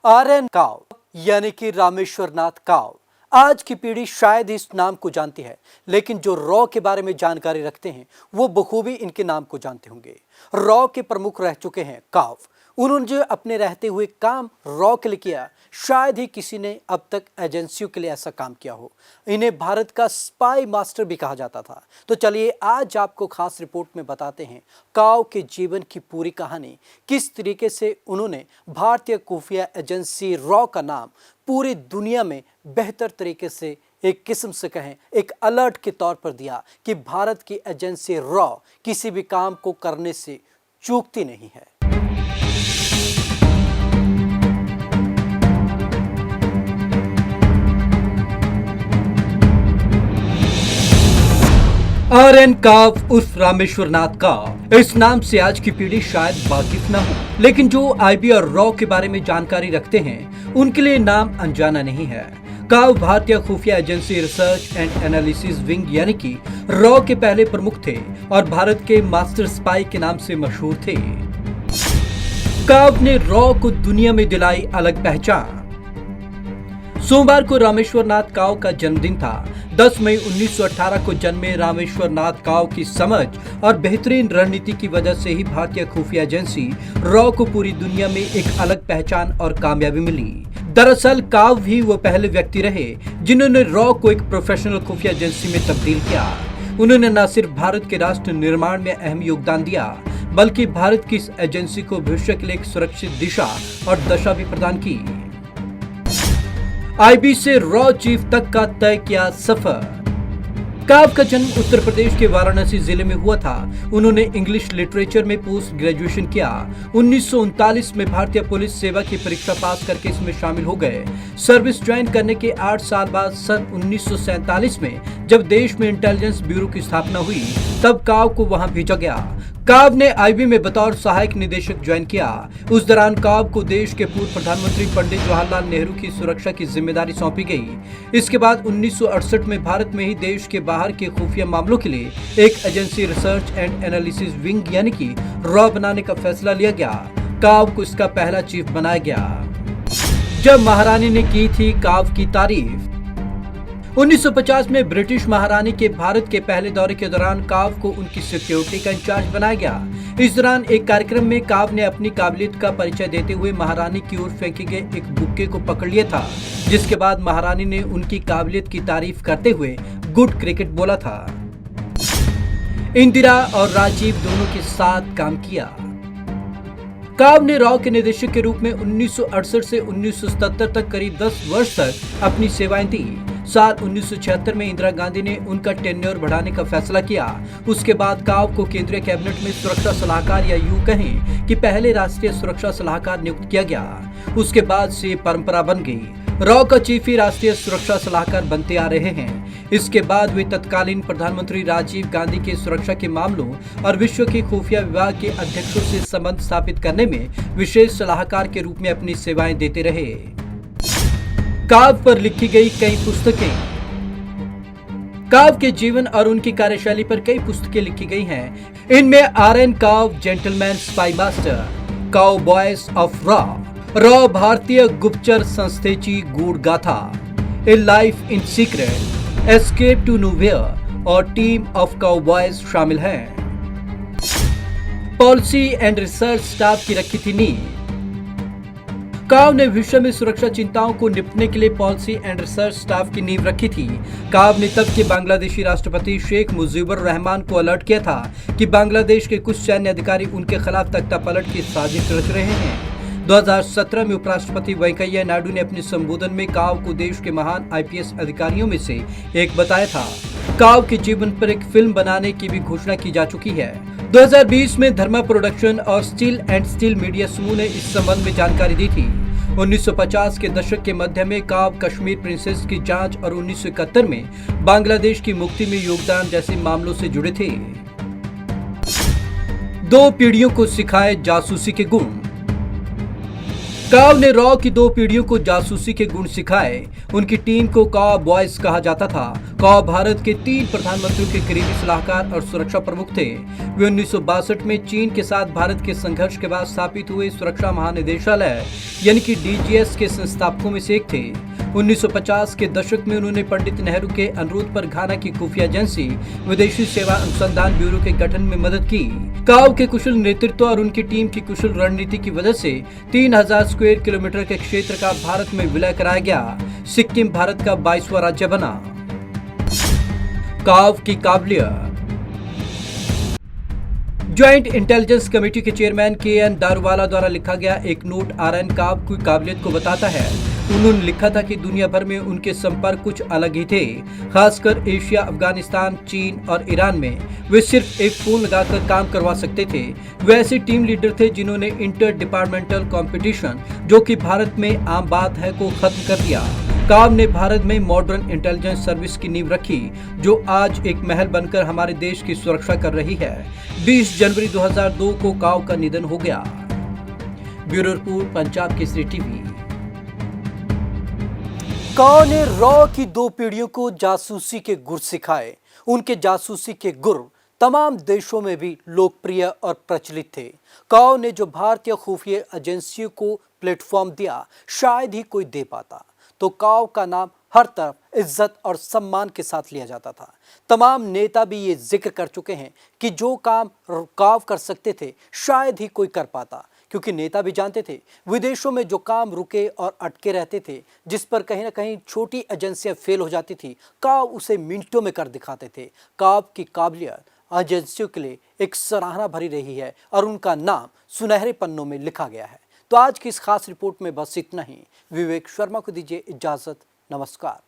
आर्यन काव यानी कि रामेश्वर नाथ काव। आज की पीढ़ी शायद इस नाम को जानती है, लेकिन जो रॉ के बारे में जानकारी रखते हैं वो बखूबी इनके नाम को जानते होंगे। रॉ के प्रमुख रह चुके हैं काव। उन्होंने जो अपने रहते हुए काम रॉ के लिए किया, शायद ही किसी ने अब तक एजेंसियों के लिए ऐसा काम किया हो। इन्हें भारत का स्पाई मास्टर भी कहा जाता था। तो चलिए आज आपको खास रिपोर्ट में बताते हैं काव के जीवन की पूरी कहानी, किस तरीके से उन्होंने भारतीय खुफिया एजेंसी रॉ का नाम पूरी दुनिया में बेहतर तरीके से एक किस्म से कहें एक अलर्ट के तौर पर दिया कि भारत की एजेंसी रॉ किसी भी काम को करने से चूकती नहीं है। आर्यन काव उर्फ रामेश्वर नाथ काव। इस नाम से आज की पीढ़ी शायद वाकिफ न हो, लेकिन जो आईबी और रॉ के बारे में जानकारी रखते हैं उनके लिए नाम अनजाना नहीं है। काव भारतीय खुफिया agency research and analysis wing यानी कि रॉ के पहले प्रमुख थे और भारत के मास्टर स्पाई के नाम से मशहूर थे। काव ने रॉ को दुनिया में दिलाई अलग पहचान। सोमवार को रामेश्वर नाथ काव का जन्मदिन था। 10 मई 1918 को जन्मे रामेश्वर नाथ काव की समझ और बेहतरीन रणनीति की वजह से ही भारतीय खुफिया एजेंसी रॉ को पूरी दुनिया में एक अलग पहचान और कामयाबी मिली। दरअसल काव भी वो पहले व्यक्ति रहे जिन्होंने रॉ को एक प्रोफेशनल खुफिया एजेंसी में तब्दील किया। उन्होंने न सिर्फ भारत के राष्ट्र निर्माण में अहम योगदान दिया, बल्कि भारत की इस एजेंसी को भविष्य के लिए एक सुरक्षित दिशा और दशा भी प्रदान की। आईबी से रॉ चीफ तक का तय किया सफर। काव का जन्म उत्तर प्रदेश के वाराणसी जिले में हुआ था। उन्होंने इंग्लिश लिटरेचर में पोस्ट ग्रेजुएशन किया। 1939 में भारतीय पुलिस सेवा की परीक्षा पास करके इसमें शामिल हो गए। सर्विस ज्वाइन करने के 8 साल बाद सन 1947 में जब देश में इंटेलिजेंस ब्यूरो की स्थापना हुई, तब काव को वहां भेजा गया। काव ने आईबी में बतौर सहायक निदेशक ज्वाइन किया। उस दौरान काव को देश के पूर्व प्रधानमंत्री पंडित जवाहरलाल नेहरू की सुरक्षा की जिम्मेदारी सौंपी गई। इसके बाद 1968 में भारत में ही देश के बाहर के खुफिया मामलों के लिए एक agency research and analysis wing यानी कि रॉ बनाने का फैसला लिया गया। काव को इसका पहला चीफ बनाया गया। जब महारानी ने की थी काव की तारीफ। 1950 में ब्रिटिश महारानी के भारत के पहले दौरे के दौरान काव को उनकी सिक्योरिटी का इंचार्ज बनाया गया। इस दौरान एक कार्यक्रम में काव ने अपनी काबिलियत का परिचय देते हुए महारानी की ओर फेंके गए एक बुक्के को पकड़ लिया था, जिसके बाद महारानी ने उनकी काबिलियत की तारीफ करते हुए गुड क्रिकेट बोला था। इंदिरा और राजीव दोनों के साथ काम किया। काव ने रॉ के निदेशक के रूप में 1968 से 1977 तक करीब 10 वर्ष तक अपनी सेवाएं दी। साल 1976 में इंदिरा गांधी ने उनका टेन्योर बढ़ाने का फैसला किया। उसके बाद काव को केंद्रीय कैबिनेट में सुरक्षा सलाहकार या यूं कहें कि पहले राष्ट्रीय सुरक्षा सलाहकार नियुक्त किया गया। उसके बाद से ये परंपरा बन गई। रॉ का चीफ ही राष्ट्रीय सुरक्षा सलाहकार बनते आ रहे हैं। इसके बाद वे तत्कालीन प्रधानमंत्री राजीव गांधी के सुरक्षा के मामलों और विश्व के खुफिया विभाग के अध्यक्षों से संबंध स्थापित करने में विशेष सलाहकार के रूप में अपनी सेवाएं देते रहे। काव पर लिखी गई कई पुस्तकें। काव के जीवन और उनकी कार्यशैली पर कई पुस्तकें लिखी गई हैं। इनमें R N Kao gentleman spy master, Kao boys of रॉ भारतीय गुप्तचर संस्थेची गूढ़ गाथा, a life in secret, escape to nowhere और टीम ऑफ काव बॉयज शामिल हैं। पॉलिसी एंड रिसर्च स्टाफ की रखी थी नींव। काव ने विश्व में सुरक्षा चिंताओं को निपटने के लिए पॉलिसी एंड रिसर्च स्टाफ की नींव रखी थी। काव ने तब के बांग्लादेशी राष्ट्रपति शेख मुजीबुर रहमान को अलर्ट किया था कि बांग्लादेश के कुछ सैन्य अधिकारी उनके खिलाफ तख्तापलट की साजिश रच रहे हैं। 2017 में उपराष्ट्रपति वेंकैया नायडू ने अपने संबोधन में काव को देश के महान आईपीएस अधिकारियों में से एक बताया था। काव के जीवन पर एक फिल्म बनाने की भी घोषणा की जा चुकी है। 2020 में धर्मा प्रोडक्शन और स्टील एंड स्टील मीडिया समूह ने इस संबंध में जानकारी दी थी। 1950 के दशक के मध्य में काव कश्मीर प्रिंसेस की जांच और 1971 में बांग्लादेश की मुक्ति में योगदान जैसे मामलों से जुड़े थे। 2 पीढ़ियों को सिखाए जासूसी के गुण। काव ने रॉ की 2 पीढ़ियों को जासूसी के गुण सिखाए। उनकी टीम को काव बॉयज कहा जाता था। काव भारत के 3 प्रधानमंत्रियों के करीबी सलाहकार और सुरक्षा प्रमुख थे। वे 1962 में चीन के साथ भारत के संघर्ष के बाद स्थापित हुए सुरक्षा महानिदेशालय यानी कि डीजीएस के संस्थापकों में से एक थे। 1950 के दशक में उन्होंने पंडित नेहरू के अनुरोध पर घाना की खुफिया एजेंसी विदेशी सेवा अनुसंधान ब्यूरो के गठन में मदद की। काव के कुशल नेतृत्व और उनकी टीम की कुशल रणनीति की वजह से 3000 स्क्वायर किलोमीटर के क्षेत्र का भारत में विलय कराया गया। सिक्किम भारत का 22वां राज्य बना। काव की काबिलियत। ज्वाइंट इंटेलिजेंस कमेटी के चेयरमैन KN दारूवाला द्वारा लिखा गया एक नोट RN काव की काबिलियत को बताता है। उन्होंने लिखा था कि दुनिया भर में उनके संपर्क कुछ अलग ही थे। खासकर एशिया, अफगानिस्तान, चीन और ईरान में वे सिर्फ एक फोन लगाकर काम करवा सकते थे। वे ऐसे टीम लीडर थे जिन्होंने इंटर डिपार्टमेंटल कंपटीशन, जो कि भारत में आम बात है, को खत्म कर दिया। काव ने भारत में मॉडर्न इंटेलिजेंस सर्विस की नींव रखी, जो आज एक महल बनकर हमारे देश की सुरक्षा कर रही है। 20 जनवरी 2002 को काव का निधन हो गया। Bureau report, Punjab Kesari TV. काव ने रॉ की 2 पीढ़ियों को जासूसी के गुर सिखाए। उनके जासूसी के गुर तमाम देशों में भी लोकप्रिय और प्रचलित थे। काव ने जो भारतीय खुफिया एजेंसियों को प्लेटफॉर्म दिया, शायद ही कोई दे पाता। तो काव का नाम हर तरफ इज्जत और सम्मान के साथ लिया जाता था। तमाम नेता भी ये जिक्र कर चुके हैं कि जो काम काव कर सकते थे, शायद ही कोई कर पाता, क्योंकि नेता भी जानते थे विदेशों में जो काम रुके और अटके रहते थे, जिस पर कहीं ना कहीं छोटी एजेंसियां फेल हो जाती थी, काव उसे मिनटों में कर दिखाते थे। काव की काबिलियत एजेंसियों के लिए एक सराहना भरी रही है और उनका नाम सुनहरे पन्नों में लिखा गया है। तो आज की इस खास रिपोर्ट में बस इतना ही। विवेक शर्मा को दीजिए इजाजत। नमस्कार।